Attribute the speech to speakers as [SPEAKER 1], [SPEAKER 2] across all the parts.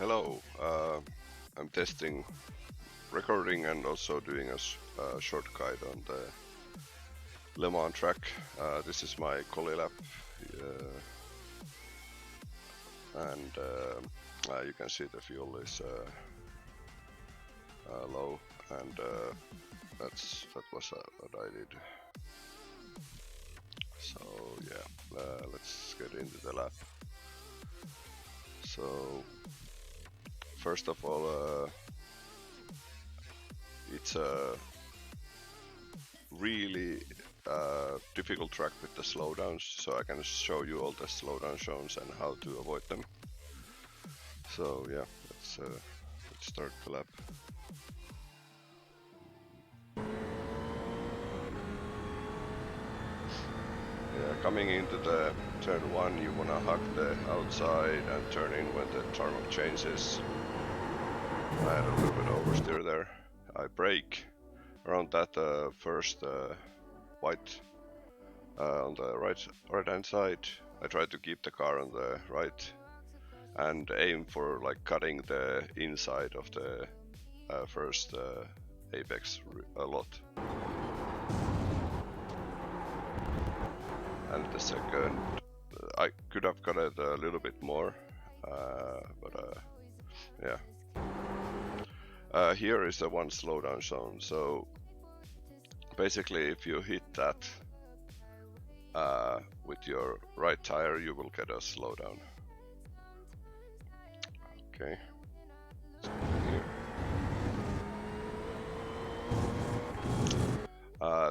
[SPEAKER 1] Hello, I'm testing recording and also doing a short guide on the Lemans track. This is my collie lap, and you can see the fuel is low, and that was what I did. So yeah, let's get into the lap. So first of all, it's a really difficult track with the slowdowns, so I can show you all the slowdown zones and how to avoid them. So yeah, let's start the lap. Yeah, coming into the turn 1, you wanna hug the outside and turn in when the tarmac changes. I had a little bit oversteer there. I brake around that first white on the right hand side. I try to keep the car on the right and aim for like cutting the inside of the first apex a lot. And the second, I could have cut it a little bit more, but yeah. Here is the one slowdown zone, so basically if you hit that with your right tire, you will get a slowdown. Okay.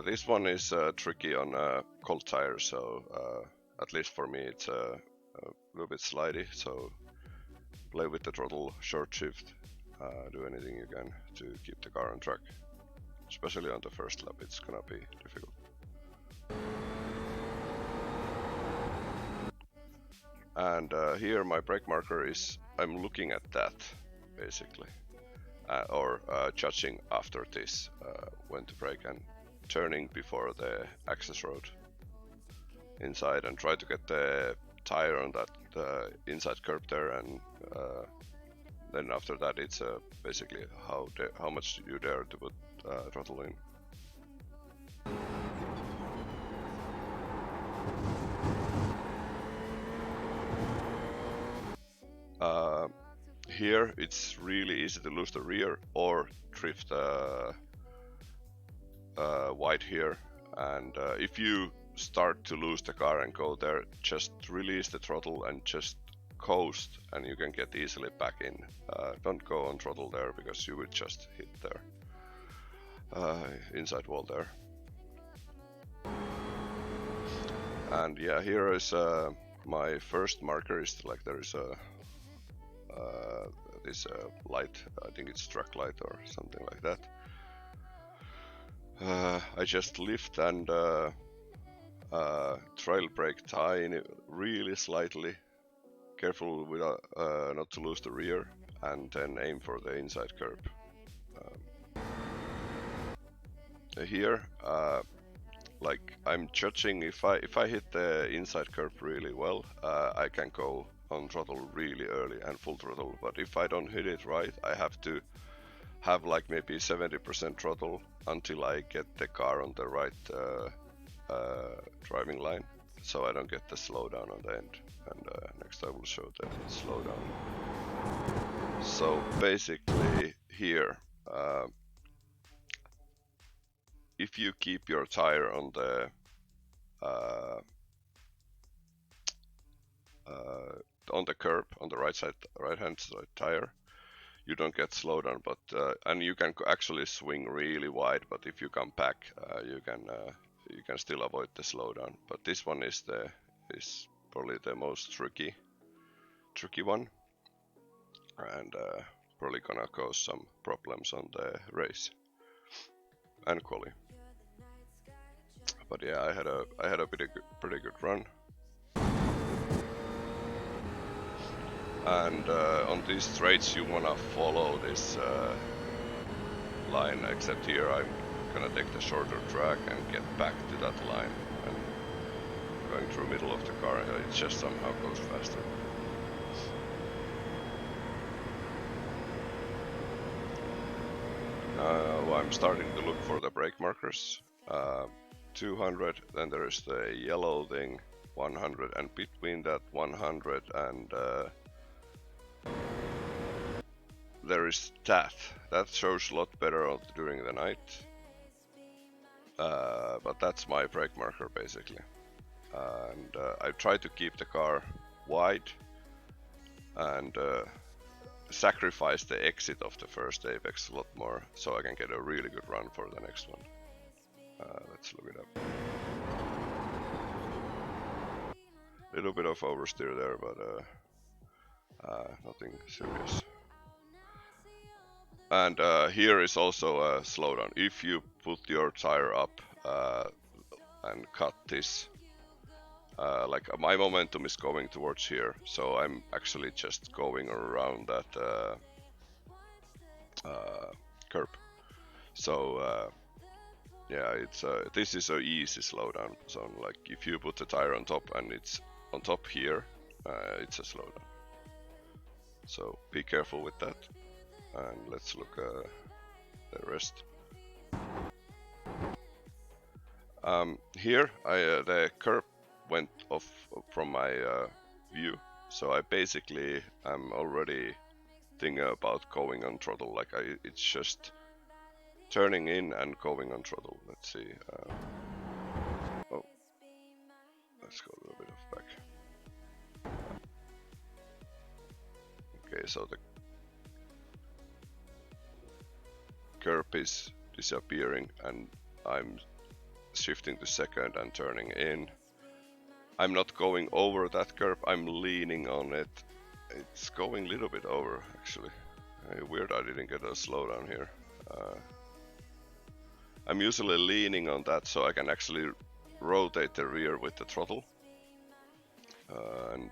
[SPEAKER 1] This one is tricky on cold tires, so at least for me it's a little bit slidey, so play with the throttle, short shift, do anything you can to keep the car on track. Especially on the first lap, it's gonna be difficult. And here my brake marker is, I'm looking at that basically, or judging after this when to brake and turning before the access road inside, and try to get the tire on that inside curb there, and then after that it's basically how much you dare to put throttle in. Here it's really easy to lose the rear or drift wide here, and if you start to lose the car and go there, just release the throttle and just coast, and you can get easily back in. Don't go on throttle there because you would just hit there inside wall there. And yeah, here is my first marker is like there is a this light, I think it's track light or something like that. I just lift and trail brake tiny, really slightly, careful with not to lose the rear, and then aim for the inside curb. Here, like I'm judging if I hit the inside curb really well, I can go on throttle really early and full throttle, but if I don't hit it right, I have to have like maybe 70% throttle until I get the car on the right driving line, so I don't get the slowdown on the end. And next I will show the slowdown. So basically here, if you keep your tire on the curb on the right hand side tire, you don't get slowdown, but and you can actually swing really wide, but if you come back, you can still avoid the slowdown. But this one is probably the most tricky one, and probably gonna cause some problems on the race and quali. But yeah, I had a pretty good run. And on these straights you wanna follow this line, except here I'm gonna take the shorter track and get back to that line, and going through middle of the car, it just somehow goes faster. I'm starting to look for the brake markers. 200, then there is the yellow thing, 100, and between that 100 and there is that. That shows a lot better during the night. But that's my brake marker basically. And I try to keep the car wide and sacrifice the exit of the first apex a lot more so I can get a really good run for the next one. Let's look it up. Little bit of oversteer there, but nothing serious. And here is also a slowdown. If you put your tire up and cut this, like my momentum is going towards here, so I'm actually just going around that curb. So yeah, it's this is a easy slowdown zone. Like if you put the tire on top and it's on top here, it's a slowdown. So be careful with that. And let's look at the rest. Here, the curb went off from my view, so I basically am already thinking about going on throttle. Like it's just turning in and going on throttle. Let's see. Oh, let's go a little bit of back. Okay, so the curb is disappearing and I'm shifting to second and turning in. I'm not going over that curb, I'm leaning on it. It's going a little bit over actually. Weird I didn't get a slowdown here. I'm usually leaning on that so I can actually rotate the rear with the throttle and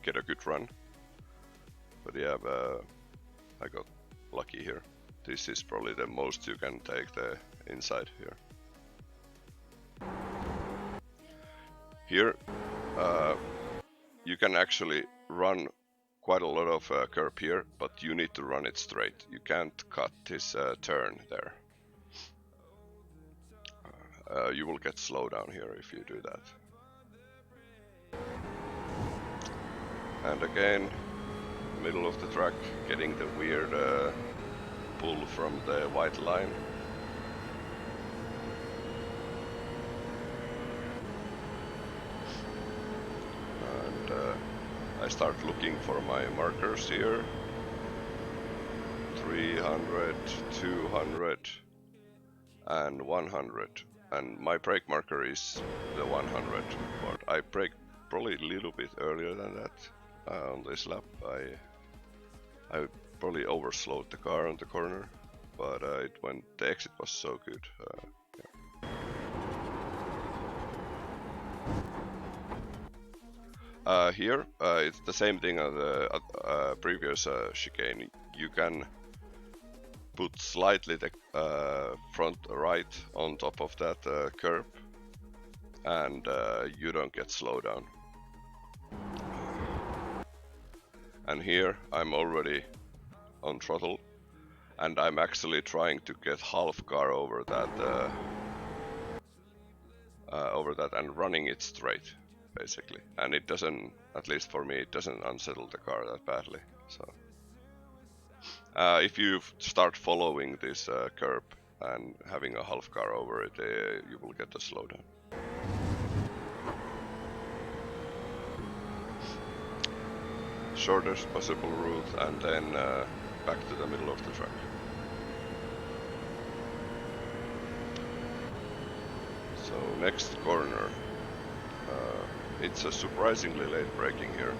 [SPEAKER 1] get a good run. But yeah, I got lucky here. This is probably the most you can take the inside here. Here, you can actually run quite a lot of curb here, but you need to run it straight. You can't cut this turn there. You will get slow down here if you do that. And again, middle of the track, getting the weird pull from the white line. And I start looking for my markers here. 300, 200 and 100. And my brake marker is the 100, but I brake probably a little bit earlier than that on this lap. I probably overslowed the car on the corner, but the exit was so good. Yeah. Here it's the same thing on the previous chicane. You can put slightly the front right on top of that curb and you don't get slowdown. And here I'm already on throttle and I'm actually trying to get half car over that and running it straight basically, and it doesn't, at least for me, it doesn't unsettle the car that badly. So if you start following this curb and having a half car over it, you will get a slowdown. Shortest possible route and then back to the middle of the track. So next corner, it's a surprisingly late braking here.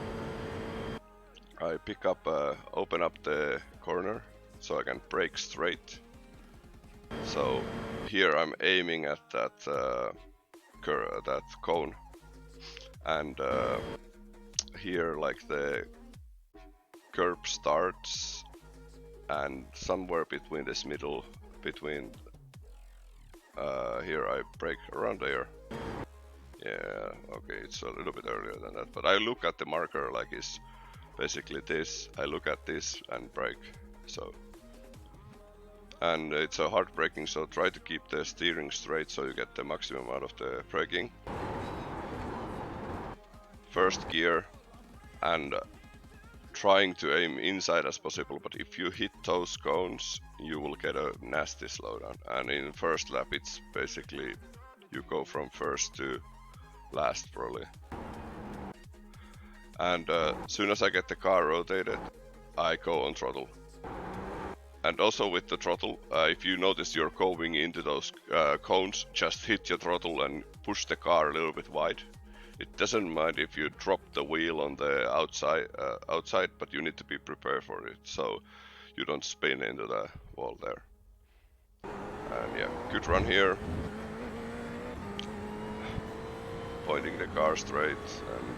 [SPEAKER 1] I pick up, open up the corner so I can brake straight. So here I'm aiming at that cone, and here like the curb starts, and somewhere between this middle, between here I brake around there. Yeah, okay, it's a little bit earlier than that, but I look at the marker like it's basically this. I look at this and brake. So and it's a hard braking, so try to keep the steering straight so you get the maximum out of the braking. First gear, and trying to aim inside as possible, but if you hit those cones you will get a nasty slowdown, and in first lap it's basically you go from first to last probably. And soon as I get the car rotated, I go on throttle. And also with the throttle, if you notice you're going into those cones, just hit your throttle and push the car a little bit wide. It doesn't mind if you drop the wheel on the outside, but you need to be prepared for it, so you don't spin into the wall there. And yeah, good run here. Pointing the car straight and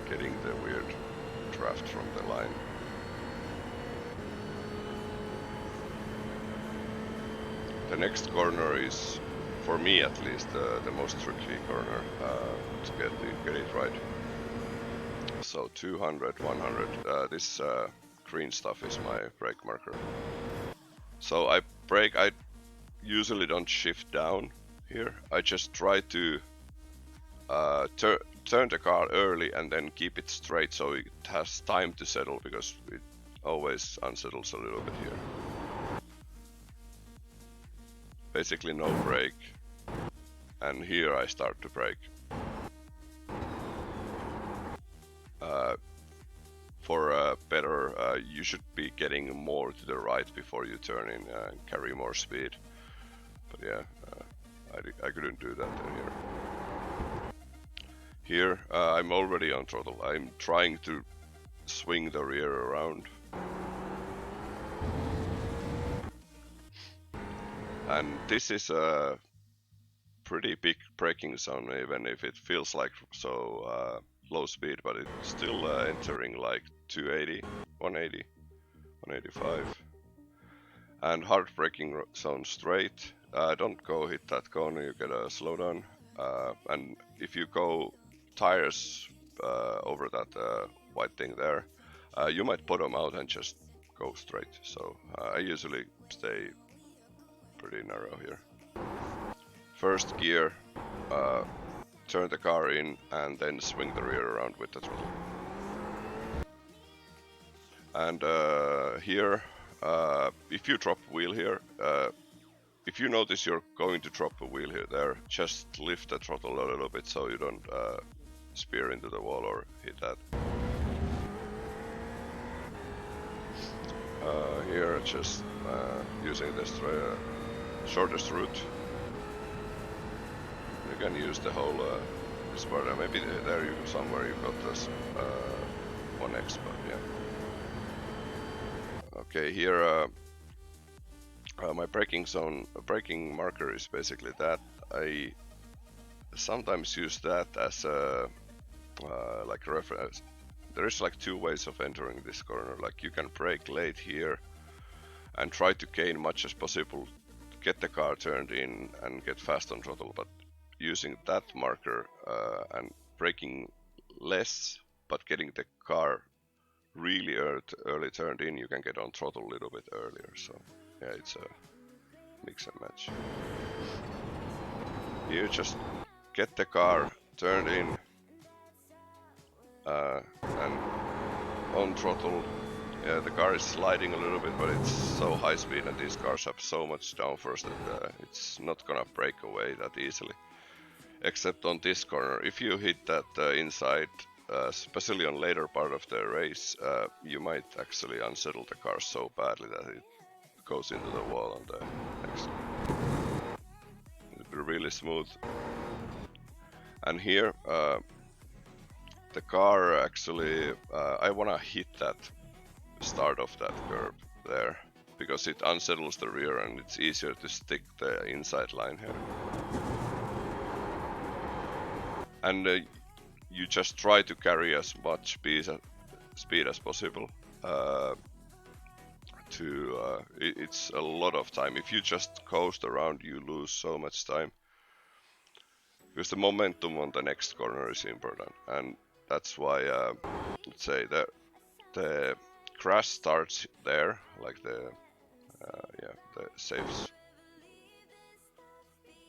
[SPEAKER 1] getting the weird draft from the line. The next corner is, for me at least, the most tricky corner to get it right. So 200, 100, this green stuff is my brake marker. So I brake, I usually don't shift down here, I just try to turn the car early and then keep it straight so it has time to settle, because it always unsettles a little bit here. Basically no brake, and here I start to brake. For better, you should be getting more to the right before you turn in and carry more speed. But yeah, I couldn't do that here. Here I'm already on throttle. I'm trying to swing the rear around. And this is a pretty big braking zone, even if it feels like so low speed, but it's still entering like 280, 180, 185. And hard braking zone straight. Don't go hit that corner, you get a slowdown. And if you go tires over that white thing there, you might bottom out and just go straight. So I usually stay pretty narrow here. First gear, turn the car in and then swing the rear around with the throttle. And here, if you drop wheel here, if you notice you're going to drop a wheel here, there, just lift the throttle a little bit so you don't spear into the wall or hit that. Here, just using the shortest route. You can use the whole this part. Maybe there you somewhere you got this 1x, but yeah. Okay, here my braking zone, braking marker is basically that. I sometimes use that as a like a reference. There is like two ways of entering this corner. Like you can brake late here and try to gain much as possible, get the car turned in and get fast on throttle, but using that marker and braking less but getting the car really early turned in, you can get on throttle a little bit earlier. So yeah, it's a mix and match. You just get the car turned in and on throttle. Yeah, the car is sliding a little bit, but it's so high speed and these cars have so much downforce that it's not gonna break away that easily. Except on this corner, if you hit that inside, especially on later part of the race, you might actually unsettle the car so badly that it goes into the wall on the next. It'll be really smooth. And here, the car actually, I wanna hit that start of that curve there, because it unsettles the rear and it's easier to stick the inside line here. And you just try to carry as much speed as possible. It's a lot of time. If you just coast around, you lose so much time. Because the momentum on the next corner is important, and that's why let's say the crash starts there, like the safes.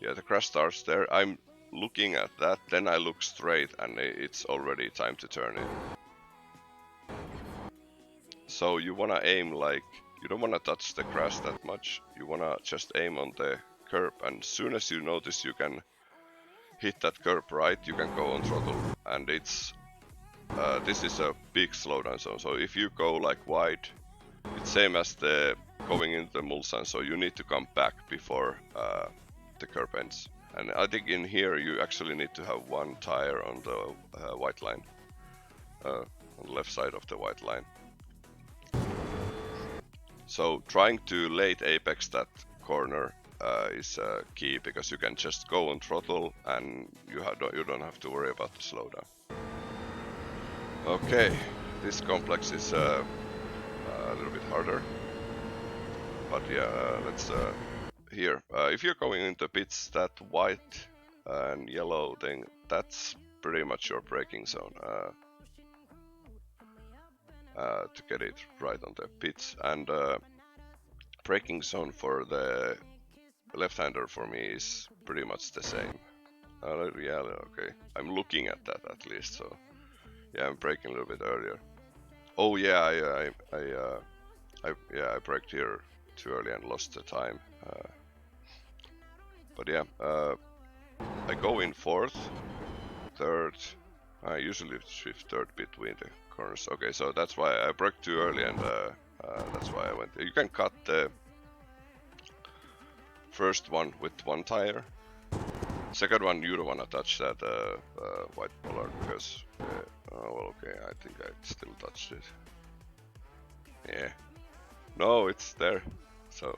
[SPEAKER 1] Yeah, the crash starts there. I'm looking at that, then I look straight, and it's already time to turn it. So you wanna aim like, you don't wanna touch the crash that much. You wanna just aim on the curb, and as soon as you notice you can hit that curb right, you can go on throttle. And it's this is a big slowdown zone. So if you go like wide, it's same as the going into the Mulsanne. So you need to come back before the curb ends. And I think in here you actually need to have one tire on the white line, on the left side of the white line. So trying to late apex that corner is key, because you can just go on throttle and you don't have to worry about the slowdown. Okay, this complex is a little bit harder, but yeah, let's here. If you're going into pits, that white and yellow thing, that's pretty much your braking zone to get it right on the pits. And braking zone for the left-hander for me is pretty much the same. Yeah, okay. I'm looking at that at least, so yeah, I'm braking a little bit earlier. Oh yeah, I braked here too early and lost the time. But yeah, I go in fourth, third. I usually shift third between the corners. Okay, so that's why I braked too early, and that's why I went. You can cut the first one with one tire. Second one, you don't want to touch that white bollard, because oh well, okay, I think I still touched it. Yeah, no, it's there. So,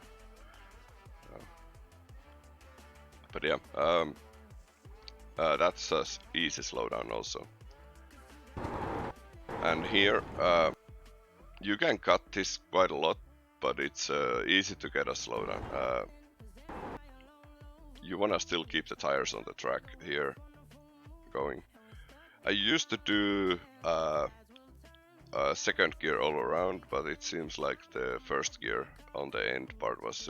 [SPEAKER 1] but yeah, that's a easy slowdown also. And here, you can cut this quite a lot, but it's easy to get a slowdown. You wanna still keep the tires on the track here going. I used to do second gear all around, but it seems like the first gear on the end part was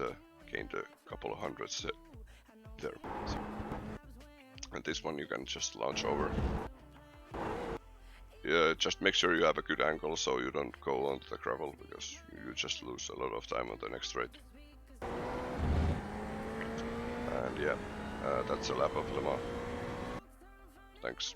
[SPEAKER 1] gained a couple of hundreds there. So, and this one you can just launch over. Yeah, just make sure you have a good angle so you don't go onto the gravel, because you just lose a lot of time on the next straight. And yeah, that's a lap of Le Mans. Thanks.